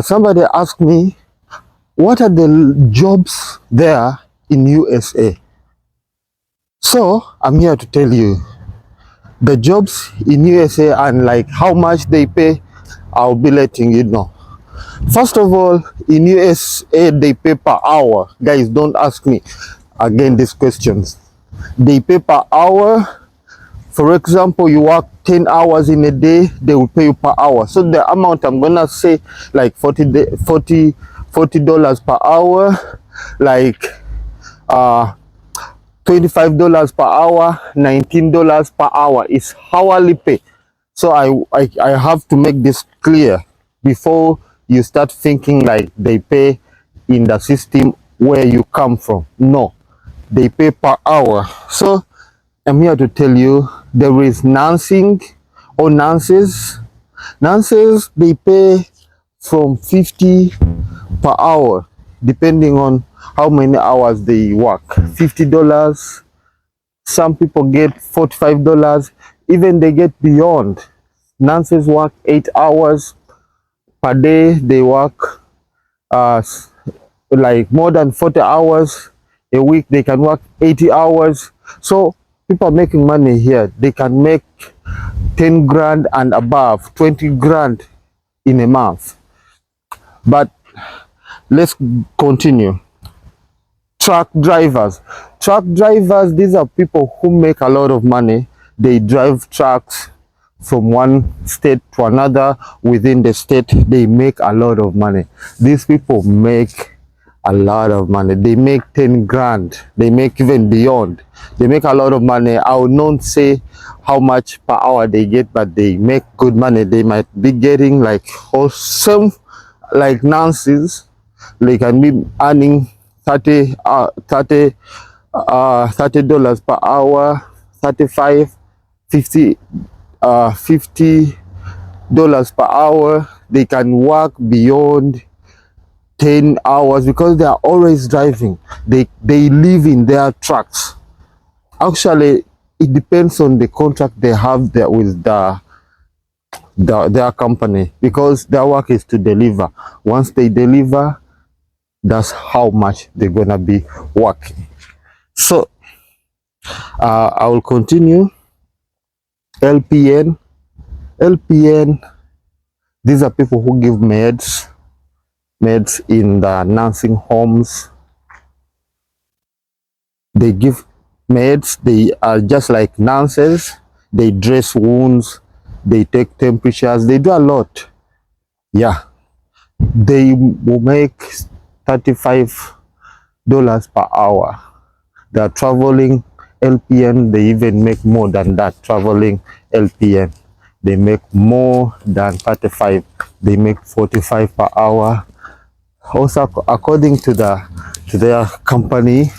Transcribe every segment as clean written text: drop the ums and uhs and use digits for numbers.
Somebody asked me, what are the jobs there in USA? So I'm here to tell you the jobs in USA and like how much they pay. I'll be letting you know. First of all, in USA they pay per hour. Guys, don't ask me again these questions. They pay per hour. For example, you work 10 hours in a day, they will pay you per hour. So the amount I'm gonna say like $40 per hour, like $25 per hour, $19 per hour is hourly pay. So I have to make this clear before you start thinking like they pay in the system where you come from. No, they pay per hour. So I'm here to tell you there is nursing or nurses. Nurses, they pay from 50 per hour depending on how many hours they work. $50. Some people get $45. Even they get beyond. Nurses work 8 hours per day. They work like more than 40 hours a week. They can work 80 hours. So people are making money here. They can make 10 grand and above, 20 grand in a month. But let's continue. Truck drivers. Truck drivers, these are people who make a lot of money. They drive trucks from one state to another. Within the state, they make a lot of money. These people make a lot of money. They make 10 grand. They make even beyond. They make a lot of money. I will not say how much per hour they get, but they make good money. They might be getting like some like nurses. They can be earning $30 per hour, 35, 50, $50 per hour. They can work beyond 10 hours because they are always driving. They live in their trucks. Actually, it depends on the contract they have there with their company, because their work is to deliver. Once they deliver, that's how much they're gonna be working. So I will continue. LPN. These are people who give meds in the nursing homes. They give meds. They are just like nurses. They dress wounds. They take temperatures. They do a lot. Yeah, they will make $35 per hour. They are traveling LPN. They even make more than that. Traveling LPN, they make more than 35. They make 45 per hour. Also, according to their company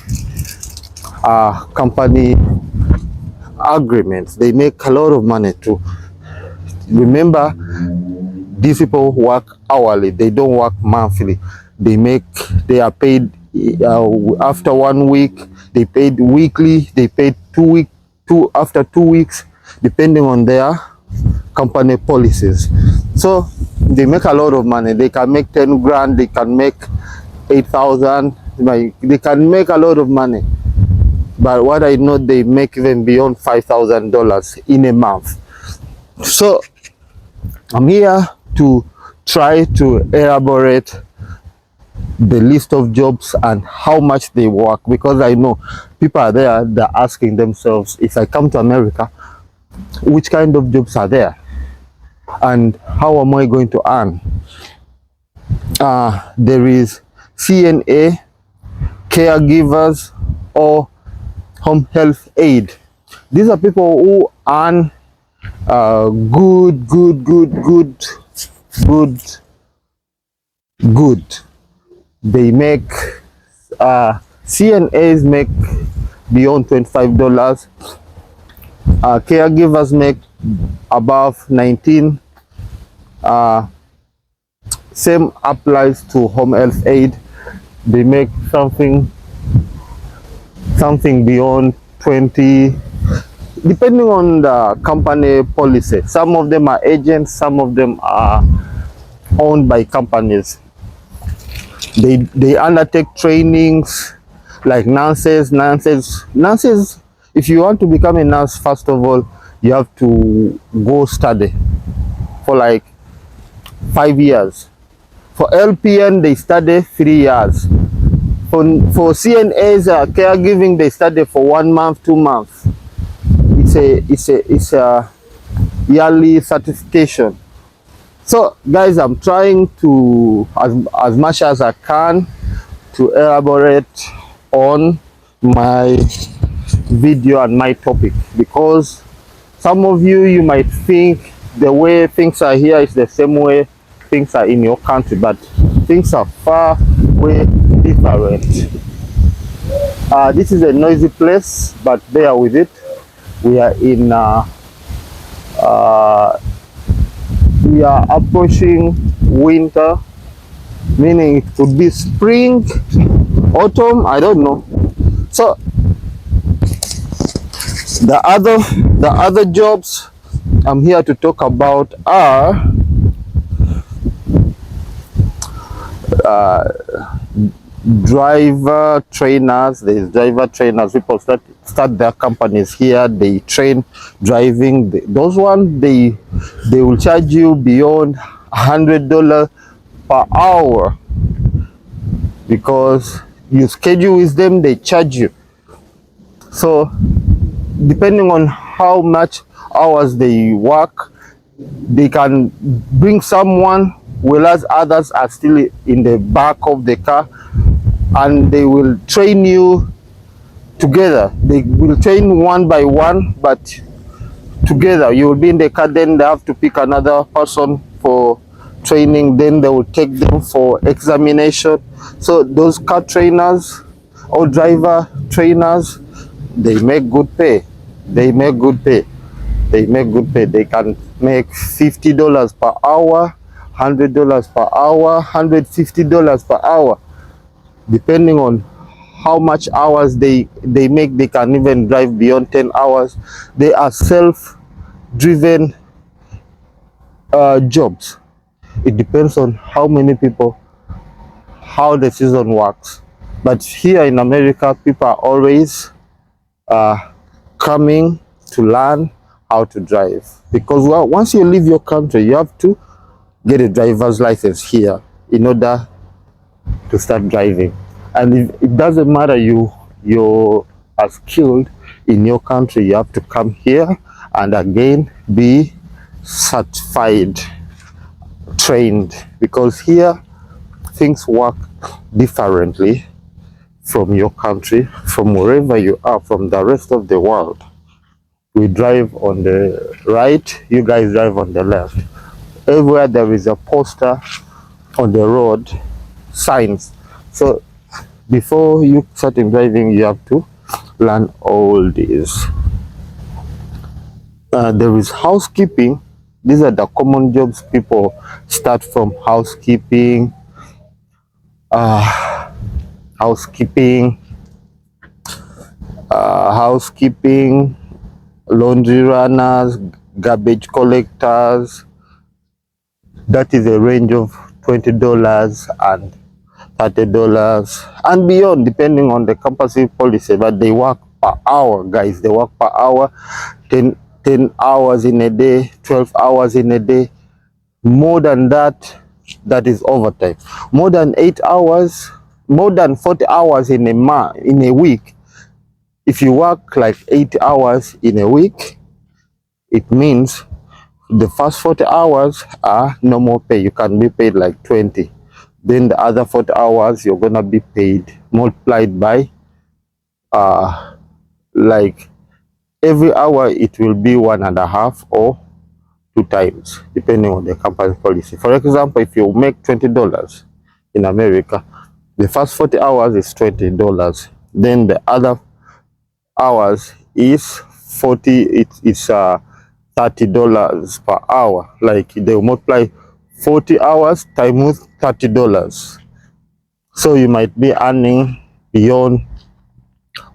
agreements, they make a lot of money too. Remember, these people work hourly. They don't work monthly. They are paid after 1 week. They paid weekly. They paid after 2 weeks, depending on their company policies. So they make a lot of money. They can make 10 grand. They can make 8,000. They can make a lot of money. But what I know, they make even beyond $5,000 in a month. So I'm here to try to elaborate the list of jobs and how much they work, because I know people are there, they're asking themselves, if I come to America, which kind of jobs are there and how am I going to earn? There is CNA, caregivers, or home health aid. These are people who earn good. They make CNAs make beyond $25. Caregivers make above 19. Same applies to home health aid. They make something beyond 20, depending on the company policy. Some of them are agents, some of them are owned by companies. They undertake trainings like nurses. If you want to become a nurse, first of all, you have to go study for like 5 years. For LPN, they study 3 years. For CNAs, caregiving, they study for 1 month, 2 months. It's a yearly certification. So guys, I'm trying to, as much as I can, to elaborate on my video and my topic, because some of you might think the way things are here is the same way things are in your country, but things are far way different. This is a noisy place, but bear with it. We are in we are approaching winter, meaning it could be spring, autumn, I don't know. So the other jobs I'm here to talk about are driver trainers. There's driver trainers. People start their companies here. They train driving. Those ones, they will charge you beyond $100 per hour, because you schedule with them, they charge you. So depending on how much hours they work, they can bring someone, whereas others are still in the back of the car, and they will train you together. They will train one by one, but together. You will be in the car, then they have to pick another person for training, then they will take them for examination. So those car trainers or driver trainers, they make good pay. They make good pay. They make good pay. They can make $50 per hour, $100 per hour, $150 per hour, depending on how much hours they make. They can even drive beyond 10 hours. They are self-driven jobs. It depends on how many people, how the season works. But here in America, people are always coming to learn how to drive, because once you leave your country, you have to get a driver's license here in order to start driving. And it doesn't matter you are skilled in your country, you have to come here and again be certified, trained, because here things work differently from your country, from wherever you are, from the rest of the world. We drive on the right, you guys drive on the left. Everywhere there is a poster on the road, signs. So before you start driving, you have to learn all these. There is housekeeping. These are the common jobs people start from: housekeeping, housekeeping, laundry runners, garbage collectors. That is a range of $20 and $30 and beyond, depending on the company policy. But they work per hour, guys. They work per hour, 10 hours in a day, 12 hours in a day. More than that, that is overtime. More than 8 hours, more than 40 hours in a week. If you work like 8 hours in a week, it means the first 40 hours are normal pay. You can be paid like 20. Then the other 40 hours, you're gonna be paid multiplied by like every hour it will be 1.5 or 2 times, depending on the company policy. For example, if you make $20 in America, the first 40 hours is $20. Then the other hours is 40. It's $30 per hour. Like they will multiply 40 hours times $30. So you might be earning beyond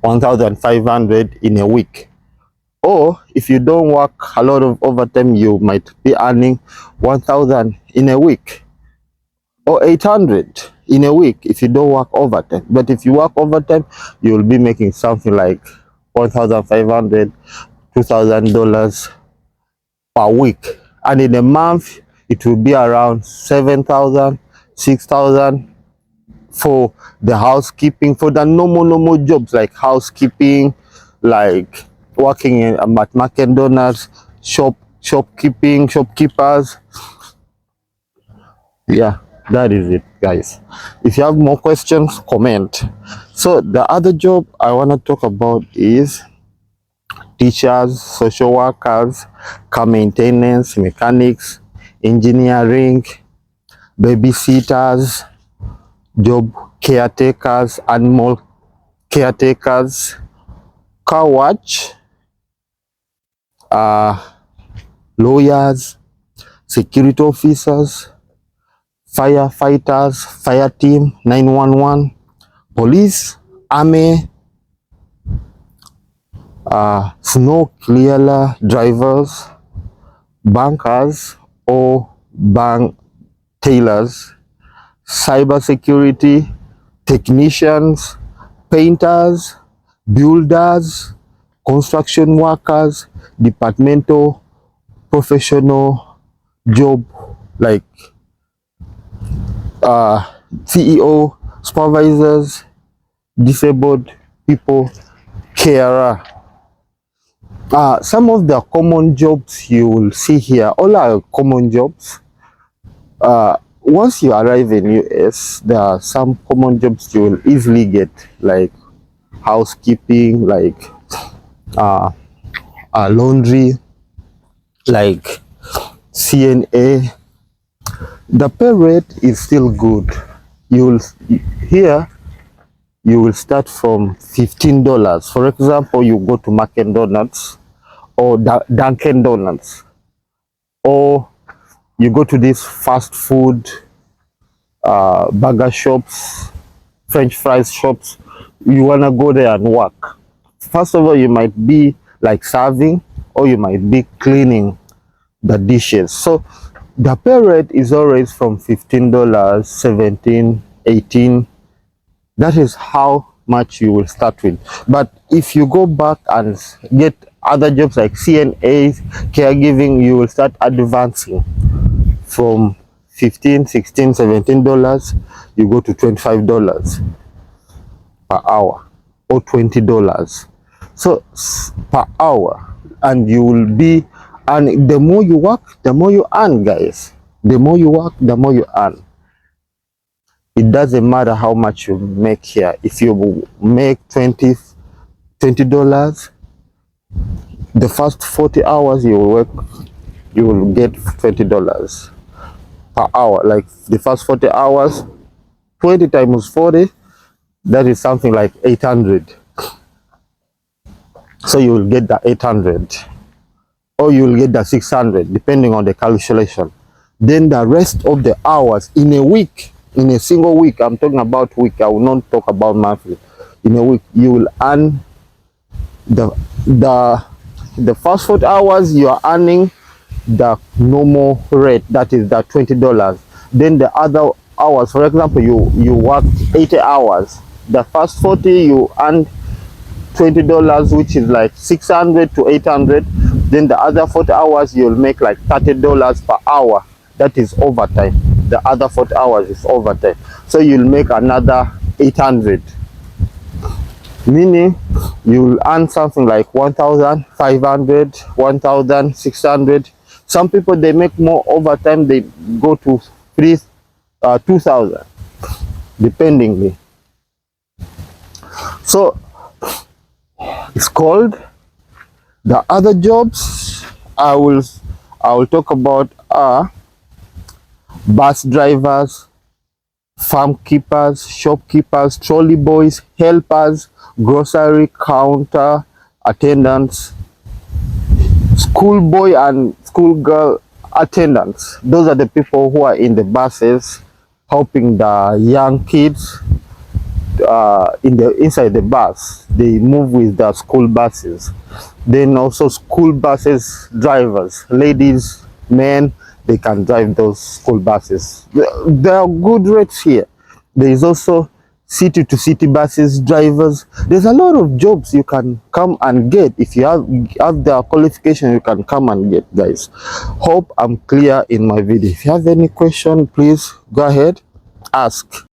1,500 in a week. Or if you don't work a lot of overtime, you might be earning 1,000 in a week. or 800 in a week if you don't work overtime. But if you work overtime, you will be making something like $1,500, $2,000 per week, and in a month it will be around 7,000, 6,000 for the housekeeping, for the normal jobs like housekeeping, like working in at McDonald's, shopkeepers. Yeah, that is it, guys. If you have more questions, comment. So the other job I want to talk about is teachers, social workers, car maintenance, mechanics, engineering, babysitters, job caretakers, animal caretakers, car watch, lawyers, security officers, firefighters, fire team, 911, police, army, snow clearer drivers, bankers or bank tailors, cyber security technicians, painters, builders, construction workers, departmental professional job like CEO, supervisors, disabled people, carer. Some of the common jobs you will see here, all are common jobs. Once you arrive in US, there are some common jobs you will easily get, like housekeeping, like laundry, like CNA. The pay rate is still good. You will start from $15. For example, you go to McDonald's or Dunkin' Donuts, or you go to these fast food burger shops, French fries shops. You want to go there and work. First of all, you might be like serving, or you might be cleaning the dishes. So the pay rate is always from $15, 17, 18. That is how much you will start with. But if you go back and get other jobs like CNAs, caregiving, you will start advancing from $15, $16, $17. You go to $25 per hour or $20. So per hour, and you will be, and the more you work, the more you earn, guys. The more you work, the more you earn. It doesn't matter how much you make here. If you make $20, the first 40 hours you will work, you will get $20 per hour. Like the first 40 hours, 20 times 40, that is something like 800. So you will get the 800, or you will get the 600, depending on the calculation. Then the rest of the hours in a week, in a single week, I'm talking about week, I will not talk about monthly. In a week, you will earn the first 40 hours, you are earning the normal rate, that is the $20. Then the other hours, for example, you work 80 hours. The first 40 you earn $20, which is like 600 to 800. Then the other 40 hours you'll make like $30 per hour. That is overtime. The other 40 hours is overtime. So you'll make another 800. Meaning you'll earn something like 1,500, 1,600. Some people, they make more overtime, they go to 2,000, dependingly. So it's called. The other jobs I will talk about are bus drivers, farm keepers, shopkeepers, trolley boys, helpers, grocery counter attendants, schoolboy and schoolgirl attendants. Those are the people who are in the buses helping the young kids inside the bus. They move with the school buses. Then also school buses drivers, ladies, men, they can drive those school buses. There are good rates here. There is also city to city buses drivers. There's a lot of jobs you can come and get. If you have the qualification, you can come and get, guys. Hope I'm clear in my video. If you have any question, please go ahead, ask.